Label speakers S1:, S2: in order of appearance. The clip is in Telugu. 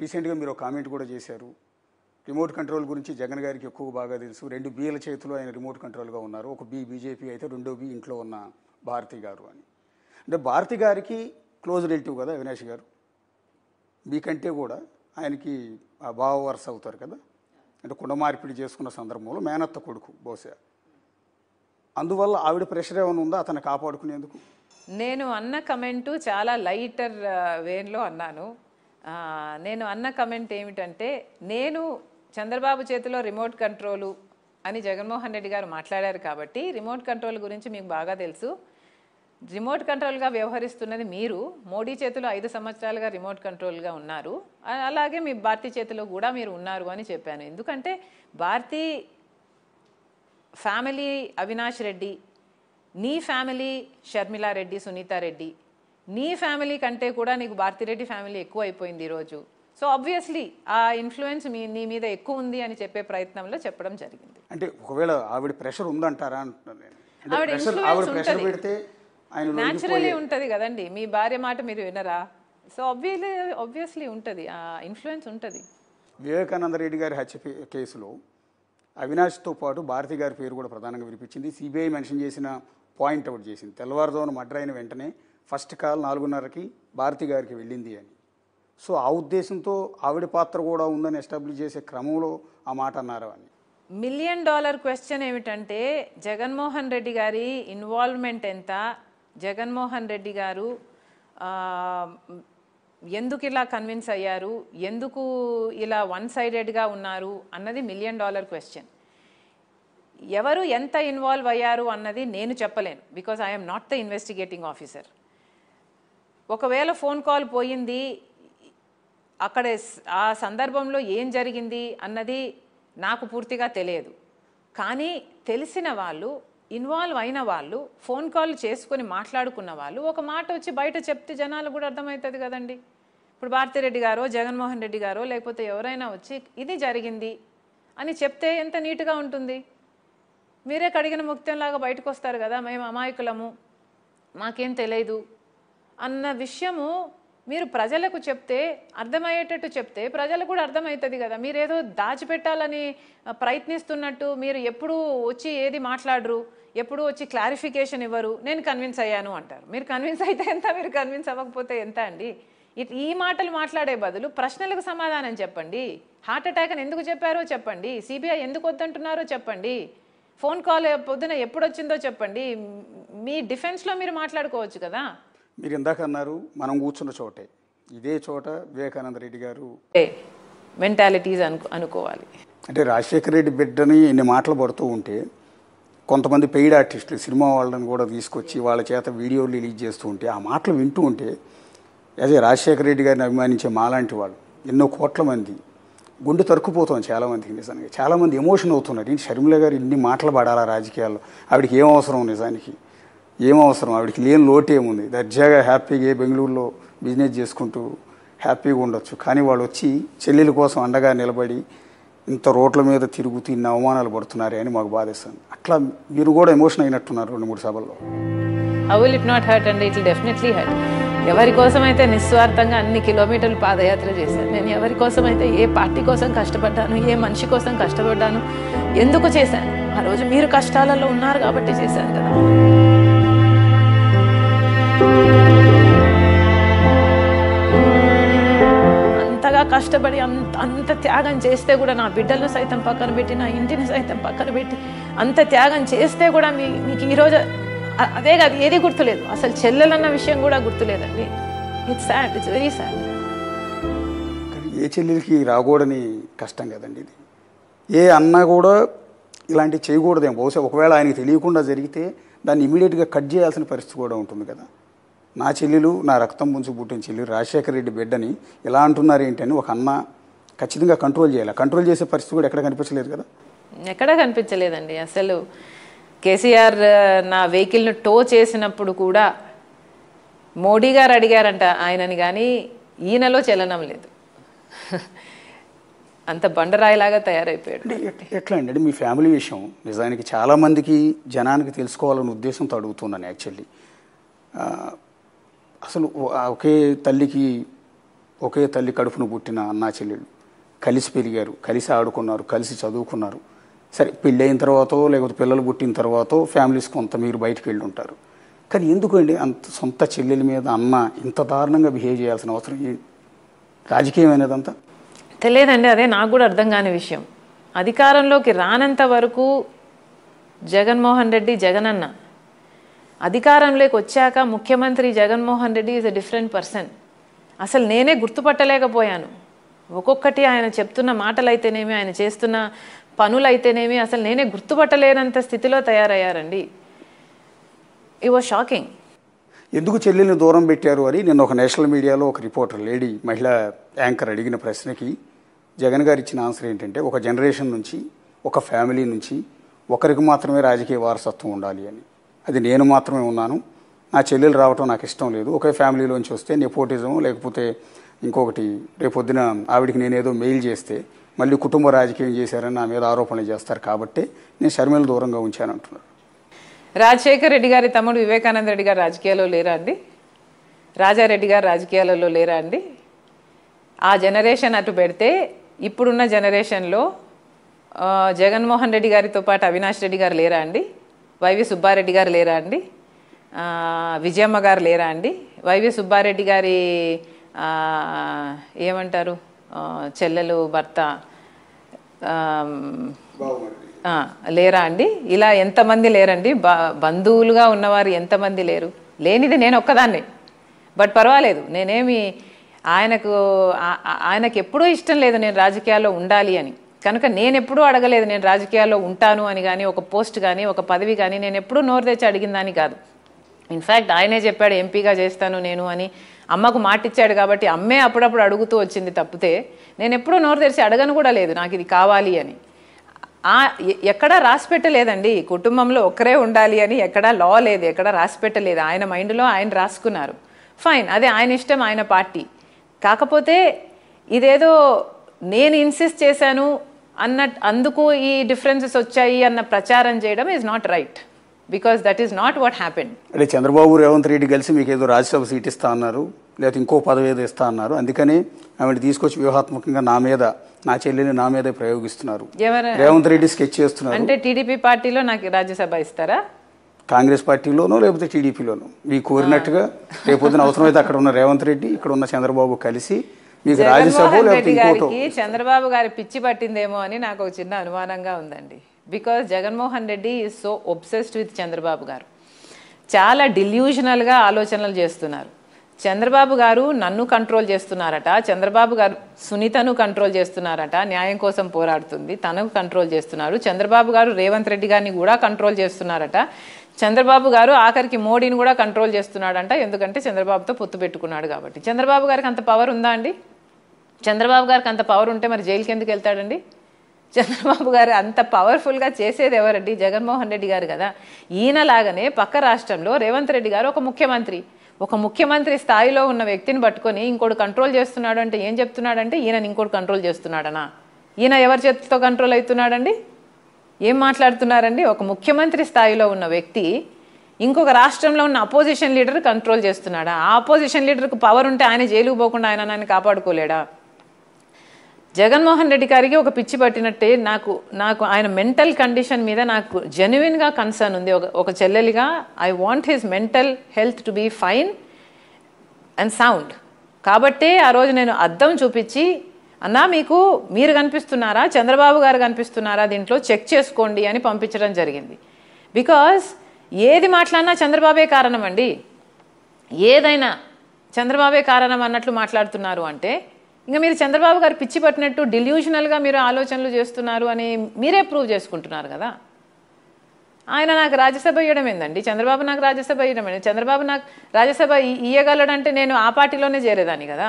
S1: రీసెంట్గా మీరు ఒక కామెంట్ కూడా చేశారు. రిమోట్ కంట్రోల్ గురించి జగన్ గారికి ఎక్కువ బాగా తెలుసు. 2 బీల చేతిలో ఆయన రిమోట్ కంట్రోల్గా ఉన్నారు. ఒక బీ బీజేపీ అయితే 2వ బీ ఇంట్లో ఉన్న భారతి గారు అని. అంటే భారతి గారికి క్లోజ్ రిలేటివ్ కదా అవినాష్ గారు. మీకంటే కూడా ఆయనకి ఆ బావ వరుస అవుతారు కదా. అంటే కుండ మార్పిడి చేసుకున్న సందర్భంలో మేనత్త కొడుకు బహుశా. అందువల్ల ఆవిడ ప్రెషర్ ఏమైనా ఉందా అతను కాపాడుకునేందుకు?
S2: నేను అన్న కమెంటు చాలా లైటర్ వేలో అన్నాను. నేను అన్న కమెంట్ ఏమిటంటే, నేను చంద్రబాబు చేతిలో రిమోట్ కంట్రోలు అని జగన్మోహన్ రెడ్డి గారు మాట్లాడారు కాబట్టి రిమోట్ కంట్రోల్ గురించి మీకు బాగా తెలుసు. రిమోట్ కంట్రోల్గా వ్యవహరిస్తున్నది మీరు. మోడీ చేతిలో 5 సంవత్సరాలుగా రిమోట్ కంట్రోల్గా ఉన్నారు. అలాగే మీ భారతీ చేతిలో కూడా మీరు ఉన్నారు అని చెప్పాను. ఎందుకంటే భారతీ ఫ్యామిలీ అవినాష్ రెడ్డి, నీ ఫ్యామిలీ షర్మిలారెడ్డి, సునీతారెడ్డి, నీ ఫ్యామిలీ కంటే కూడా నీకు భారతిరెడ్డి ఫ్యామిలీ ఎక్కువ అయిపోయింది ఈరోజు. సో ఆబ్వియస్లీ ఆ ఇన్ఫ్లుయెన్స్ నీ మీద ఎక్కువ ఉంది అని చెప్పే ప్రయత్నంలో చెప్పడం జరిగింది.
S1: అంటే ఒకవేళ ఆవిడ ప్రెషర్ ఉందంటారా అంటున్నాను నేను.
S2: ఆవిడ న్యాచురలీ ఉంటుంది కదండి. మీ భార్య మాట మీరు వినరా? సో ఆబ్వియస్లీ ఉంటుంది, ఆ ఇన్ఫ్లుయెన్స్ ఉంటుంది.
S1: వివేకానంద రెడ్డి గారి హత్య కేసులో అవినాష్తో పాటు భారతి గారి పేరు కూడా ప్రధానంగా వినిపించింది. సిబిఐ మెన్షన్ చేసిన పాయింట్ అవుట్ చేసింది. తెల్లవారుజామున మర్డర్ అయిన వెంటనే ఫస్ట్ కాల్ 4:30కి భారతి గారికి వెళ్ళింది అని. సో ఆ ఉద్దేశంతో ఆవిడ పాత్ర కూడా ఉందని ఎస్టాబ్లిష్ చేసే క్రమంలో ఆ మాట అన్నారు అని.
S2: $1 మిలియన్ క్వశ్చన్ ఏమిటంటే, జగన్మోహన్ రెడ్డి గారి ఇన్వాల్వ్మెంట్ ఎంత, జగన్మోహన్ రెడ్డి గారు ఎందుకు ఇలా కన్విన్స్ అయ్యారు, ఎందుకు ఇలా 1 సైడెడ్గా ఉన్నారు అన్నది $1 మిలియన్ క్వశ్చన్. ఎవరు ఎంత ఇన్వాల్వ్ అయ్యారు అన్నది నేను చెప్పలేను, because I'm not the investigating officer. ఒకవేళ ఫోన్ కాల్ పోయింది, అక్కడ ఆ సందర్భంలో ఏం జరిగింది అన్నది నాకు పూర్తిగా తెలియదు. కానీ తెలిసిన వాళ్ళు, ఇన్వాల్వ్ అయిన వాళ్ళు, ఫోన్ కాల్ చేసుకొని మాట్లాడుకున్న వాళ్ళు ఒక మాట వచ్చి బయట చెప్తే జనాలు కూడా అర్థమవుతుంది కదండి. ఇప్పుడు భారతిరెడ్డి గారో, జగన్మోహన్ రెడ్డి గారో, లేకపోతే ఎవరైనా వచ్చి ఇది జరిగింది అని చెప్తే ఎంత నీట్గా ఉంటుంది. మీరే కడిగిన ముక్తంలాగా బయటకు వస్తారు కదా, మేము అమాయకులము, మాకేం తెలియదు అన్న విషయము మీరు ప్రజలకు చెప్తే, అర్థమయ్యేటట్టు చెప్తే ప్రజలకు కూడా అర్థమవుతుంది కదా. మీరేదో దాచిపెట్టాలని ప్రయత్నిస్తున్నట్టు మీరు ఎప్పుడు వచ్చి ఏది మాట్లాడరు, ఎప్పుడు వచ్చి క్లారిఫికేషన్ ఇవ్వరు. నేను కన్విన్స్ అయ్యాను అంటారు. మీరు కన్విన్స్ అయితే ఎంత, మీరు కన్విన్స్ అవ్వకపోతే ఎంత అండి? ఈ మాటలు మాట్లాడే బదులు ప్రశ్నలకు సమాధానం చెప్పండి. హార్ట్ అటాక్ అని ఎందుకు చెప్పారో చెప్పండి, సిబిఐ ఎందుకు వద్దంటున్నారో చెప్పండి, ఫోన్ కాల్ పొద్దున ఎప్పుడు వచ్చిందో చెప్పండి. మీ డిఫెన్స్లో మీరు మాట్లాడుకోవచ్చు కదా.
S1: మీరు ఇందాక అన్నారు మనం కూర్చున్న చోటే, ఇదే చోట వివేకానంద రెడ్డి గారు
S2: మెంటాలిటీస్ అనుకోవాలి.
S1: అంటే రాజశేఖర రెడ్డి బిడ్డని ఇన్ని మాటలు పడుతూ ఉంటే కొంతమంది పెయిడ్ ఆర్టిస్టులు, సినిమా వాళ్ళని కూడా తీసుకొచ్చి వాళ్ళ చేత వీడియోలు రిలీజ్ చేస్తూ ఉంటే ఆ మాటలు వింటూ ఉంటే, అదే రాజశేఖర రెడ్డి గారిని అభిమానించే మాలాంటి వాళ్ళు ఎన్నో కోట్ల మంది గుండె తరుక్కుపోతాం. చాలామందికి నిజానికి చాలామంది ఎమోషన్ అవుతున్నారు. ఏంటి షర్మిల గారు ఇన్ని మాటలు పడాలా రాజకీయాల్లో? ఆవిడకి ఏం అవసరం, నిజానికి ఏం అవసరం? ఆవిడకి లేని లోటు ఏముంది? దర్జాగా హ్యాపీగా బెంగళూరులో బిజినెస్ చేసుకుంటూ హ్యాపీగా ఉండొచ్చు. కానీ వాళ్ళు వచ్చి చెల్లెల కోసం అండగా నిలబడి ఇంత రోడ్ల మీద తిరుగుతూ ఇన్ని అవమానాలు పడుతున్నారే అని మాకు బాధేస్తుంది. అట్లా మీరు కూడా ఎమోషన్ అయినట్టున్నారు 2-3 సభల్లో.
S2: How will it not hurt అండి? It will definitely hurt. ఎవరి కోసం అయితే నిస్వార్థంగా అన్ని కిలోమీటర్లు పాదయాత్ర చేశాను, నేను ఎవరి కోసం అయితే, ఏ పార్టీ కోసం కష్టపడ్డాను, ఏ మనిషి కోసం కష్టపడ్డాను, ఎందుకు చేశాను? ఆ రోజు మీరు కష్టాలలో ఉన్నారు కాబట్టి చేశాను కదా. అంతగా కష్టపడి అంత త్యాగం చేస్తే కూడా, నా బిడ్డలను సైతం పక్కన పెట్టి, నా ఇంటిని సైతం పక్కన పెట్టి అంత త్యాగం చేస్తే కూడా మీకు ఈరోజు అదే కాదు, ఏది గుర్తులేదు. అసలు చెల్లెలన్న విషయం కూడా గుర్తులేదండి. It's sad, it's very sad.
S1: కానీ ఏ చెల్లెలకి రాకూడని కష్టం కదండి ఇది. ఏ అన్నా కూడా ఇలాంటివి చేయకూడదేమో. బహుశా ఒకవేళ ఆయనకి తెలియకుండా జరిగితే దాన్ని ఇమీడియట్గా కట్ చేయాల్సిన పరిస్థితి కూడా ఉంటుంది కదా. నా చెల్లెలు, నా రక్తం ముంచి పుట్టిన చెల్లెలు, రాజశేఖర రెడ్డి బిడ్డని ఇలా అంటున్నారు ఏంటని ఒక అన్న ఖచ్చితంగా కంట్రోల్ చేయాలి. కంట్రోల్ చేసే పరిస్థితి కూడా ఎక్కడ కనిపించలేదు కదా.
S2: ఎక్కడా కనిపించలేదండి. అసలు కేసీఆర్ నా వెహికల్ను టో చేసినప్పుడు కూడా మోడీ గారు అడిగారంట ఆయనని, కానీ ఈయనలో చలనం లేదు. అంత బండరాయిలాగా తయారైపోయాడు.
S1: ఎట్లా అండి మీ ఫ్యామిలీ విషయం? నిజానికి చాలామందికి జనానికి తెలుసుకోవాలనే ఉద్దేశంతో అడుగుతున్నాను యాక్చువల్లీ. అసలు ఒకే తల్లికి ఒకే తల్లి కడుపును పుట్టిన అన్నా చెల్లెళ్ళు కలిసి పెరిగారు, కలిసి ఆడుకున్నారు, కలిసి చదువుకున్నారు. సరే పెళ్ళైన తర్వాతో లేకపోతే పిల్లలు పుట్టిన తర్వాతో ఫ్యామిలీస్ కొంత మీరు బయటకు వెళ్ళి ఉంటారు. కానీ ఎందుకండి అంత సొంత చెల్లెల మీద అన్న ఇంత దారుణంగా బిహేవ్ చేయాల్సిన అవసరం ఏంటి? రాజకీయం అనేదంతా
S2: తెలియదండి. అదే నాకు కూడా అర్థం కాని విషయం. అధికారంలోకి రానంత వరకు జగన్మోహన్ రెడ్డి జగనన్న, అధికారంలోకి వచ్చాక ముఖ్యమంత్రి Jaganmohan Reddy is a different person. అసలు నేనే గుర్తుపట్టలేకపోయాను. ఒక్కొక్కటి ఆయన చెప్తున్న మాటలైతేనేమి, ఆయన చేస్తున్న పనులైతేనేమి అసలు నేనే గుర్తుపట్టలేనంత స్థితిలో తయారయ్యారండి. It was shocking.
S1: ఎందుకు చెల్లెల్ని దూరం పెట్టారు అని నిన్న ఒక నేషనల్ మీడియాలో ఒక రిపోర్టర్ లేడీ మహిళా యాంకర్ అడిగిన ప్రశ్నకి జగన్ గారు ఇచ్చిన ఆన్సర్ ఏంటంటే, ఒక జనరేషన్ నుంచి ఒక ఫ్యామిలీ నుంచి ఒకరికి మాత్రమే రాజకీయ వారసత్వం ఉండాలి అని. అది నేను మాత్రమే ఉన్నాను, నా చెల్లెలు రావటం నాకు ఇష్టం లేదు. ఒకే ఫ్యామిలీలోంచి వస్తే నెపోటిజం లేకపోతే ఇంకొకటి రేపొద్దున ఆవిడికి నేనేదో మెయిల్ చేస్తే మళ్ళీ కుటుంబ రాజకీయం చేశారని నా మీద ఆరోపణలు చేస్తారు, కాబట్టి నేను షర్మిల దూరంగా ఉంచాను అంటున్నారు.
S2: రాజశేఖర్ రెడ్డి గారి తమ్ముడు వివేకానంద రెడ్డి గారు రాజకీయాల్లో లేరా అండి? రాజారెడ్డి గారు రాజకీయాలలో లేరా అండి? ఆ జనరేషన్ అటు పెడితే ఇప్పుడున్న జనరేషన్లో జగన్మోహన్ రెడ్డి గారితో పాటు అవినాష్ రెడ్డి గారు లేరా అండి? వైవి సుబ్బారెడ్డి గారు లేరా అండి? విజయమ్మ గారు లేరా అండి? వైవి సుబ్బారెడ్డి గారి ఏమంటారు చెల్లెలు భర్త లేరా అండి? ఇలా ఎంతమంది లేరండి? బంధువులుగా ఉన్నవారు ఎంతమంది లేరు? లేనిది నేను ఒక్కదాన్ని. బట్ పర్వాలేదు, నేనేమి ఆయనకు ఎప్పుడూ ఇష్టం లేదు నేను రాజకీయాల్లో ఉండాలి అని. కనుక నేను ఎప్పుడూ అడగలేదు నేను రాజకీయాల్లో ఉంటాను అని కానీ, ఒక పోస్ట్ కానీ, ఒక పదవి కానీ నేను ఎప్పుడూ నోరు తెచ్చి అడిగిందని కాదు. ఇన్ఫ్యాక్ట్ ఆయనే చెప్పాడు ఎంపీగా చేస్తాను నేను అని. అమ్మకు మాట ఇచ్చాడు కాబట్టి అమ్మే అప్పుడప్పుడు అడుగుతూ వచ్చింది తప్పితే నేను ఎప్పుడూ నోరు తెరిచి అడగను కూడా లేదు నాకు ఇది కావాలి అని. ఎక్కడా రాసి పెట్టలేదండి కుటుంబంలో ఒక్కరే ఉండాలి అని, ఎక్కడా లా లేదు, ఎక్కడా రాసి పెట్టలేదు. ఆయన మైండ్లో ఆయన రాసుకున్నారు, ఫైన్, అదే ఆయన ఇష్టం, ఆయన పార్టీ. కాకపోతే ఇదేదో నేను ఇన్సిస్ట్ చేశాను అందుకు ఈ డిఫరెన్సెస్ వచ్చాయి అన్న ప్రచారం చేయడం is not right, because that is not what happened.
S1: అంటే చంద్రబాబు రేవంత్ రెడ్డి కలిసి మీకు ఏదో రాజ్యసభ సీట్ ఇస్తా అన్నారు, లేకపోతే ఇంకో పదవి ఏదో ఇస్తా అన్నారు, అందుకని ఆమెను తీసుకొచ్చి వ్యూహాత్మకంగా నా మీద, నా చెల్లెని నా మీదే ప్రయోగిస్తున్నారు. రేవంత్ రెడ్డి స్కెచ్ చేస్తున్నారు.
S2: అంటే టీడీపీ పార్టీలో నాకు రాజ్యసభ ఇస్తారా?
S1: కాంగ్రెస్ పార్టీలోనో లేకపోతే టీడీపీలోనో మీకు కోరినట్టుగా రేపొద్దున అవసరమైతే అక్కడ ఉన్న రేవంత్ రెడ్డి, ఇక్కడ ఉన్న చంద్రబాబు కలిసి మీకు రాజ్యసభ లేకపోతే ఇంకోటో.
S2: చంద్రబాబు గారి పిచ్చి పట్టిందేమో అని నాకు ఒక చిన్న అనుమానంగా ఉందండి. Because Jaganmohan Reddy is so obsessed with Chandrababu గారు. చాలా డిల్యూషనల్గా ఆలోచనలు చేస్తున్నారు. చంద్రబాబు గారు నన్ను కంట్రోల్ చేస్తున్నారట, చంద్రబాబు గారు సునీతను కంట్రోల్ చేస్తున్నారట, న్యాయం కోసం పోరాడుతుంది తనకు కంట్రోల్ చేస్తున్నారు. చంద్రబాబు గారు రేవంత్ రెడ్డి గారిని కూడా కంట్రోల్ చేస్తున్నారట. చంద్రబాబు గారు ఆఖరికి మోడీని కూడా కంట్రోల్ చేస్తున్నాడంట, ఎందుకంటే చంద్రబాబుతో పొత్తు పెట్టుకున్నాడు కాబట్టి. చంద్రబాబు గారికి అంత పవర్ ఉందా అండి? చంద్రబాబు గారికి అంత పవర్ ఉంటే మరి జైలుకి ఎందుకు వెళ్తాడండి? చంద్రబాబు గారు అంత పవర్ఫుల్గా చేసేది ఎవరండి? జగన్మోహన్ రెడ్డి గారు కదా. ఈయనలాగానే పక్క రాష్ట్రంలో రేవంత్ రెడ్డి గారు ఒక ముఖ్యమంత్రి స్థాయిలో ఉన్న వ్యక్తిని పట్టుకొని ఇంకోటి కంట్రోల్ చేస్తున్నాడు అంటే ఏం చెప్తున్నాడంటే ఈయన ఇంకోటి కంట్రోల్ చేస్తున్నాడనా? ఈయన ఎవరి చేతితో కంట్రోల్ అవుతున్నాడండి? ఏం మాట్లాడుతున్నారండి? ఒక ముఖ్యమంత్రి స్థాయిలో ఉన్న వ్యక్తి ఇంకొక రాష్ట్రంలో ఉన్న అపోజిషన్ లీడర్ కంట్రోల్ చేస్తున్నాడా? ఆ అపోజిషన్ లీడర్కు పవర్ ఉంటే ఆయన జైలుకు పోకుండా ఆయన కాపాడుకోలేడా? జగన్మోహన్ రెడ్డి గారికి ఒక పిచ్చి పట్టినట్టే నాకు ఆయన మెంటల్ కండిషన్ మీద నాకు జెన్యున్గా కన్సర్న్ ఉంది. ఒక చెల్లెలిగా I want his mental health to be fine and sound. కాబట్టే ఆ రోజు నేను అద్దం చూపించి, అన్నా మీరు కనిపిస్తున్నారా, చంద్రబాబు గారు కనిపిస్తున్నారా, దీంట్లో చెక్ చేసుకోండి అని పంపించడం జరిగింది. బికాజ్ ఏది మాట్లాడినా చంద్రబాబే కారణం అండి. ఏదైనా చంద్రబాబే కారణం అన్నట్లు మాట్లాడుతున్నారు అంటే ఇంకా మీరు చంద్రబాబు గారు పిచ్చి పట్టినట్టు డిల్యూషనల్గా మీరు ఆలోచనలు చేస్తున్నారు అని మీరే ప్రూవ్ చేసుకుంటున్నారు కదా. ఆయన నాకు రాజ్యసభ ఇవ్వడం ఏందండి? చంద్రబాబు నాకు రాజ్యసభ ఇవ్వడం ఏంటి? చంద్రబాబు నాకు రాజ్యసభ ఇయ్యగలడంటే నేను ఆ పార్టీలోనే చేరేదాన్ని కదా.